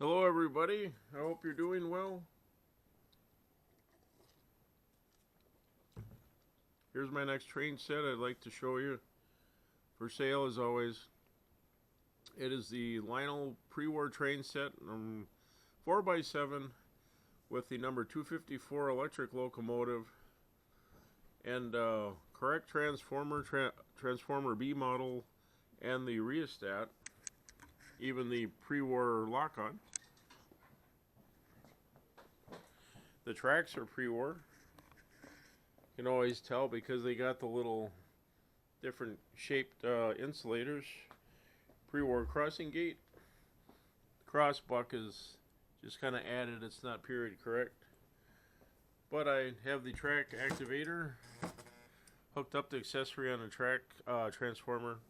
Hello everybody, I hope you're doing well. Here's my next train set I'd like to show you. For sale as always. It is the Lionel pre-war train set 4x7 with the number 254 electric locomotive and correct transformer B model and the rheostat, even the pre-war lock-on. The tracks are pre-war. You can always tell because they got the little different shaped insulators. Pre-war crossing gate. The cross buck is just kind of added. It's not period correct. But I have the track activator hooked up the accessory on the track transformer.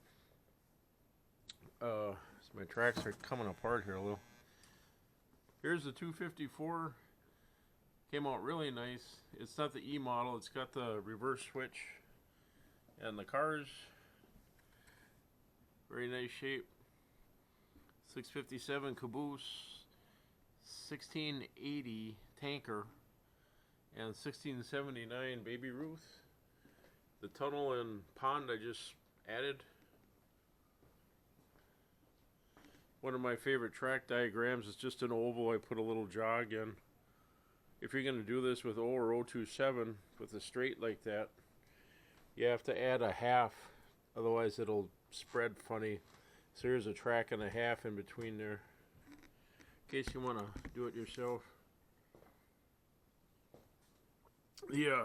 So my tracks are coming apart here a little. Here's the 254. Came out really nice. It's not the E model. It's got the reverse switch. And the cars, very nice shape. 657 caboose, 1680 tanker, and 1679 baby Ruth. The tunnel and pond I just added. One of my favorite track diagrams is just an oval. I put a little jog in. If you're going to do this with O or 027 with a straight like that, you have to add a half, otherwise it'll spread funny. So here's a track and a half in between there, in case you want to do it yourself. Yeah,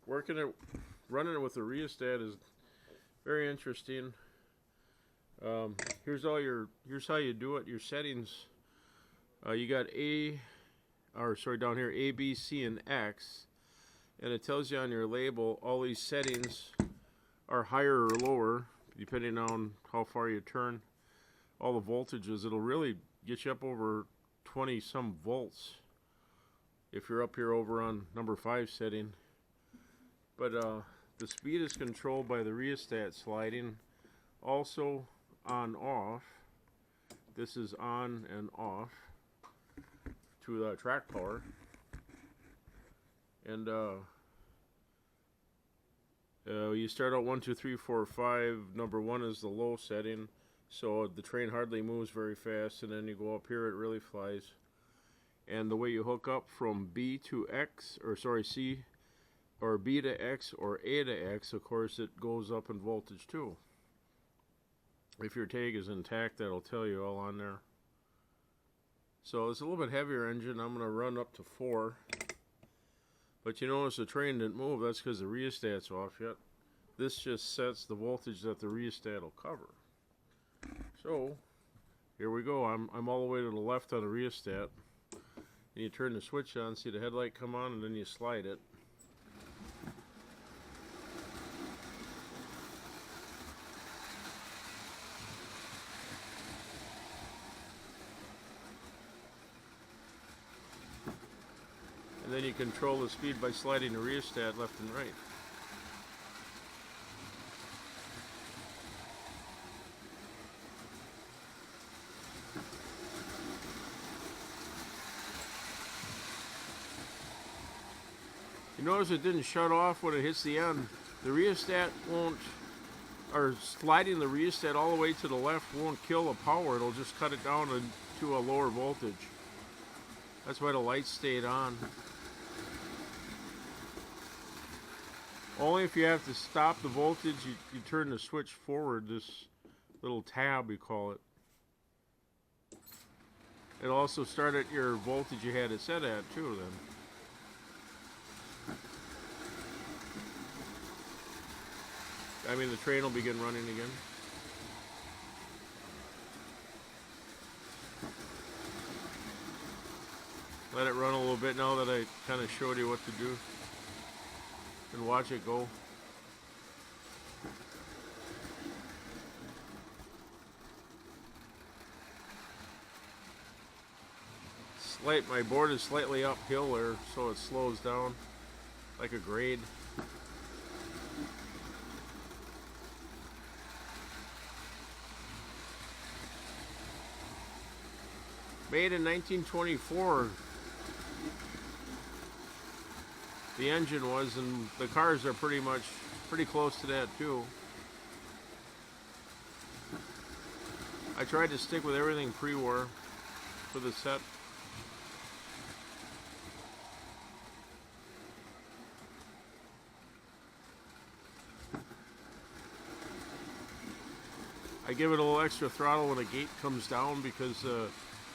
running it with the rheostat is very interesting. Here's how you do it. Your settings. You got down here A, B, C, and X, and it tells you on your label all these settings are higher or lower depending on how far you turn. All the voltages, it'll really get you up over 20 some volts if you're up here over on number 5 setting. But the speed is controlled by the rheostat sliding. Also on off. This is on and off to the track power, and you start out 1, 2, 3, 4, 5. Number 1 is the low setting, so the train hardly moves very fast, and then you go up here, it really flies. And the way you hook up from B to X, or sorry, C, or B to X, or A to X, of course it goes up in voltage too. If your tag is intact, that'll tell you all on there. So it's a little bit heavier engine. I'm going to run up to 4. But you notice the train didn't move. That's because the rheostat's off yet. This just sets the voltage that the rheostat will cover. So here we go. I'm all the way to the left on the rheostat. And you turn the switch on, see the headlight come on, and then you slide it. And then you control the speed by sliding the rheostat left and right. You notice it didn't shut off when it hits the end. The rheostat won't, or sliding the rheostat all the way to the left won't kill the power. It'll just cut it down to a lower voltage. That's why the lights stayed on. Only if you have to stop the voltage, you turn the switch forward, this little tab we call it. It'll also start at your voltage you had it set at too then. I mean, the train will begin running again. Let it run a little bit now that I kind of showed you what to do. And watch it go. My board is slightly uphill there, so it slows down like a grade. Made in 1924. The engine was, and the cars are pretty close to that too. I tried to stick with everything pre-war for the set. I give it a little extra throttle when a gate comes down because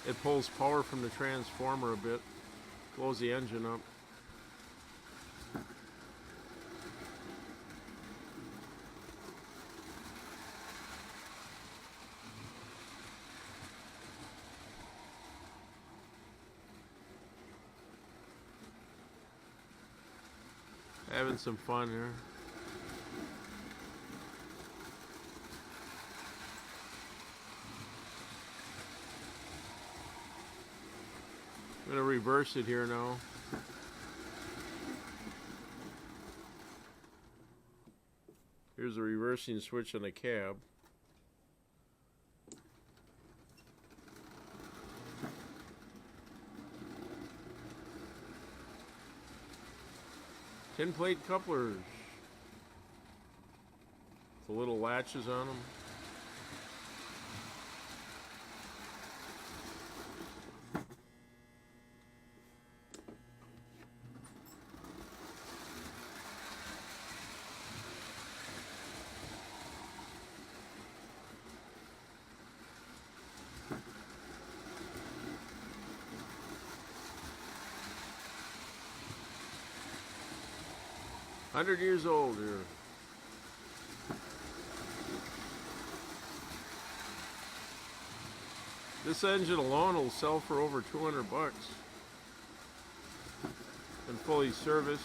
it pulls power from the transformer a bit, blows the engine up. Having some fun here. I'm going to reverse it here now. Here's the reversing switch on the cab. Tin plate couplers. The little latches on them. $100 years old here. This engine alone will sell for over $200 and fully serviced.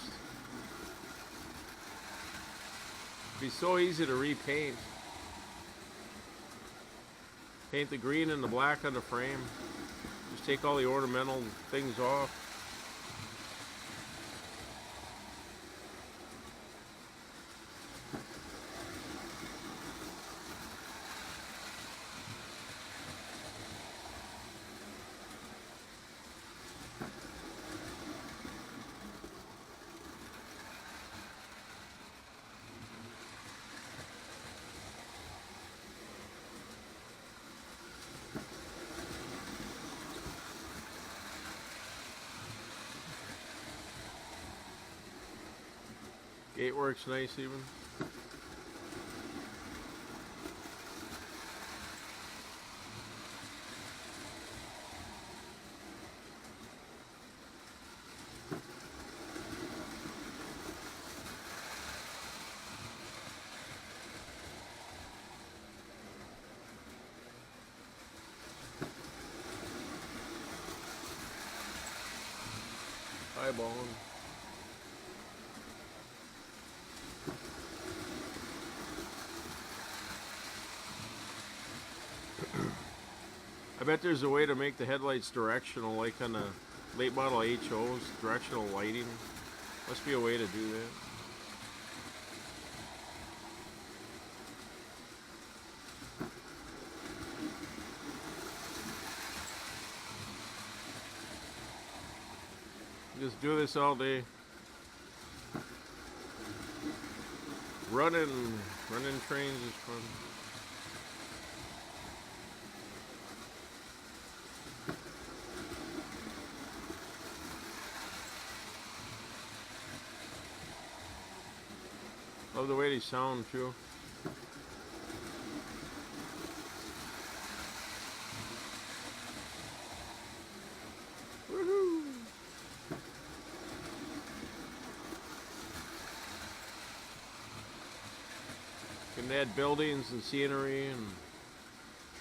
Be so easy to repaint. Paint the green and the black on the frame. Just take all the ornamental things off. Gate works nice even. Eyeballing. I bet there's a way to make the headlights directional, like on the late model HOs, directional lighting. Must be a way to do that. Just do this all day. Running trains is fun. Love the way they sound too. Woohoo! Can add buildings and scenery and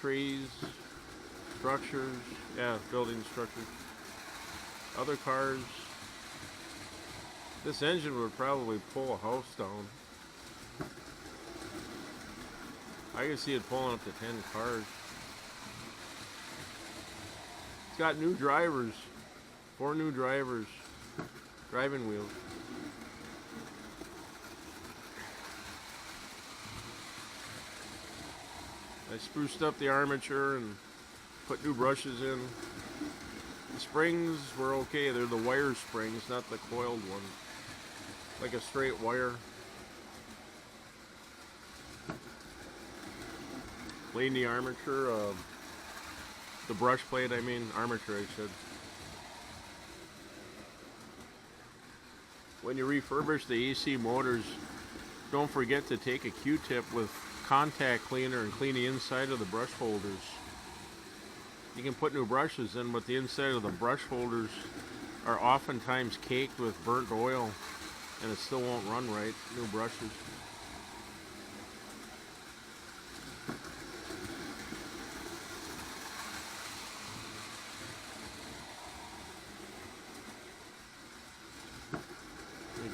trees, structures. Yeah, building structures. Other cars. This engine would probably pull a house down. I can see it pulling up to 10 cars. It's got new drivers. 4 new drivers. Driving wheels. I spruced up the armature and put new brushes in. The springs were okay. They're the wire springs, not the coiled ones. Like a straight wire. Clean the armature, the brush plate, I mean, armature I should. When you refurbish the AC motors, don't forget to take a Q-tip with contact cleaner and clean the inside of the brush holders. You can put new brushes in, but the inside of the brush holders are oftentimes caked with burnt oil, and it still won't run right, new brushes.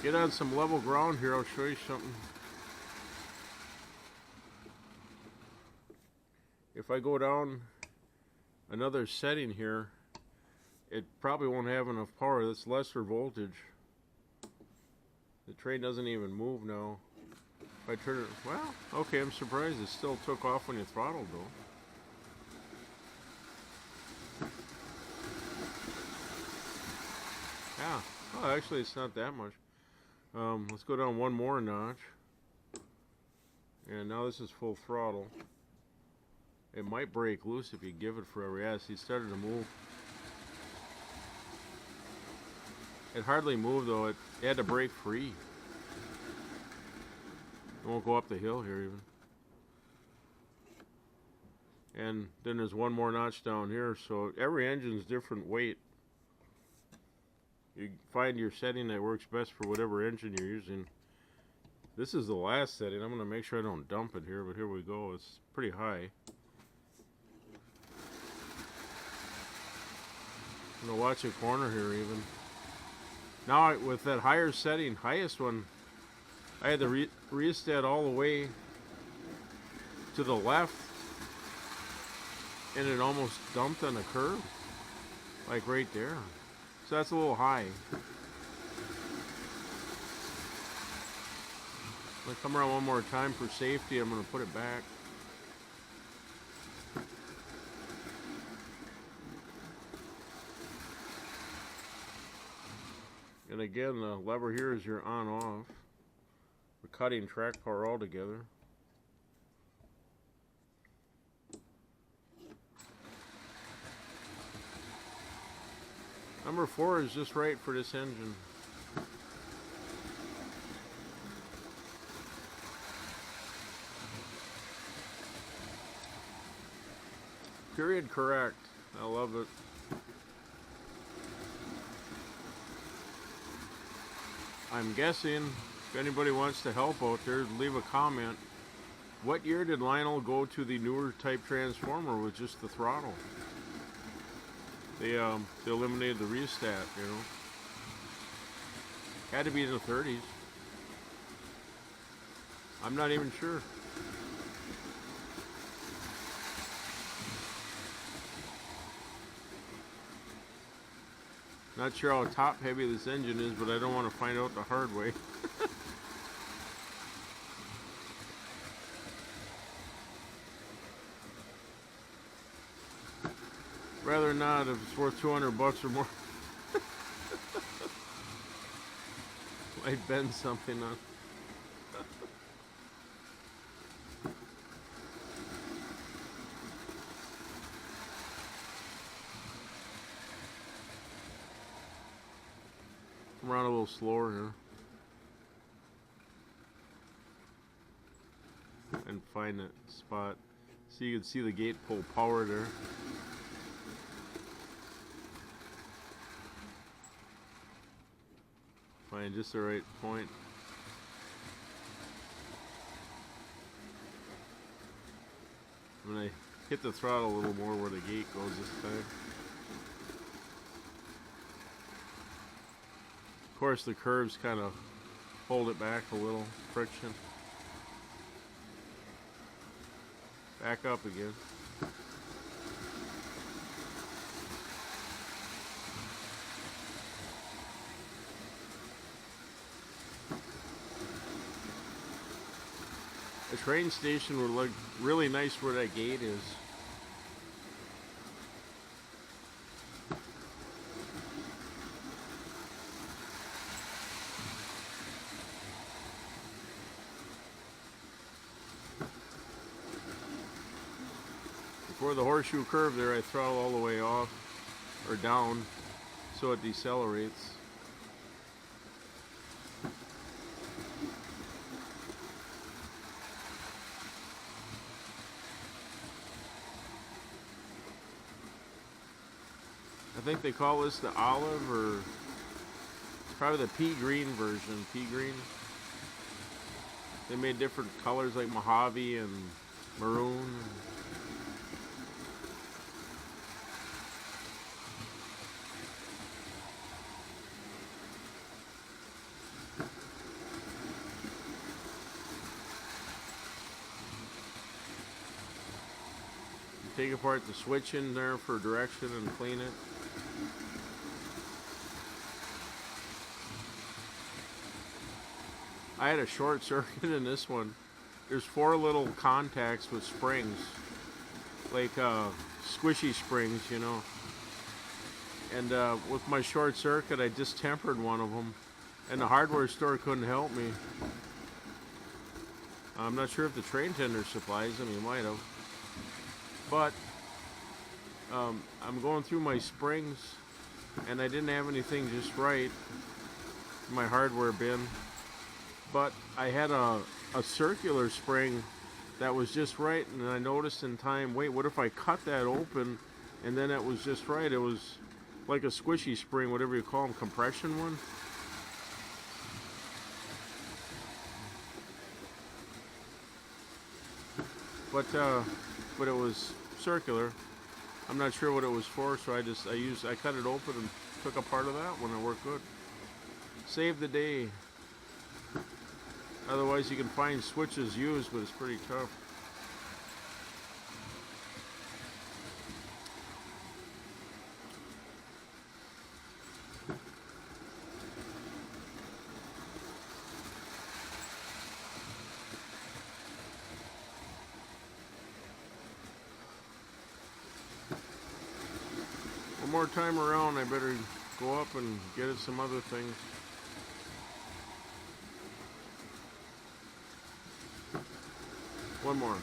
Get on some level ground here, I'll show you something. If I go down another setting here, it probably won't have enough power. That's lesser voltage. The train doesn't even move now. If I turn it, well, okay, I'm surprised it still took off when you throttled though. Yeah, oh, actually it's not that much. Let's go down one more notch. And now this is full throttle. It might break loose if you give it forever. Yes, he started to move. It hardly moved though. It had to break free. It won't go up the hill here even. And then there's one more notch down here. So every engine's different weight. You find your setting that works best for whatever engine you're using. This is the last setting. I'm going to make sure I don't dump it here, but here we go. It's pretty high. I'm going to watch a corner here even. Now with that higher setting, highest one, I had the rheostat all the way to the left, and it almost dumped on the curb, like right there. So that's a little high. I'm going to come around one more time for safety. I'm going to put it back. And again, the lever here is your on-off. We're cutting track power altogether. Number 4 is just right for this engine. Period correct. I love it. I'm guessing, if anybody wants to help out there, leave a comment. What year did Lionel go to the newer type transformer with just the throttle? They eliminated the rheostat, you know. Had to be in the 30s. I'm not even sure. Not sure how top heavy this engine is, but I don't want to find out the hard way. Rather not if it's worth 200 bucks or more. Might bend something on. Come around a little slower here. And find that spot. So you can see the gate pull power there. Find just the right point. I'm gonna hit the throttle a little more where the gate goes this time. Of course, the curves kind of hold it back a little, friction. Back up again. The train station would look really nice where that gate is. before the horseshoe curve there, I throttle all the way off or down so it decelerates. I think they call this the olive, or it's probably the pea green version. Pea green. They made different colors like Mojave and maroon. Take apart the switch in there for direction and clean it. I had a short circuit in this one. There's 4 little contacts with springs, like squishy springs, you know. And with my short circuit, I distempered one of them, and the hardware store couldn't help me. I'm not sure if the train tender supplies them, you might have. But I'm going through my springs, and I didn't have anything just right in my hardware bin. But I had a circular spring that was just right, and I noticed in time, wait, what if I cut that open, and then it was just right. It was like a squishy spring, whatever you call them, compression one. But it was circular. I'm not sure what it was for, so I cut it open and took a part of that one. It worked good. Saved the day. Otherwise, you can find switches used, but it's pretty tough. One more time around, I better go up and get at some other things. One more.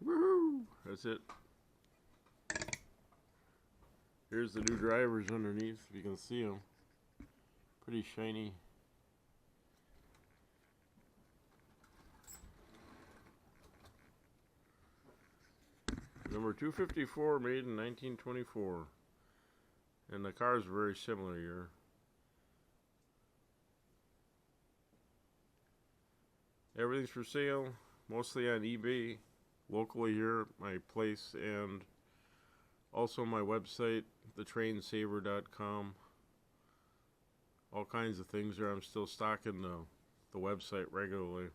Woohoo! That's it. Here's the new drivers underneath, if you can see them. Pretty shiny. Number 254, made in 1924. And the cars are very similar here. Everything's for sale, mostly on eBay, locally here at my place, and also my website, thetrainsaver.com. All kinds of things there. I'm still stocking the website regularly.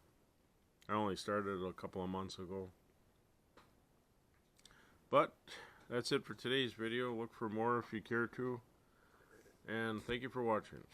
I only started a couple of months ago. But that's it for today's video. Look for more if you care to. And thank you for watching.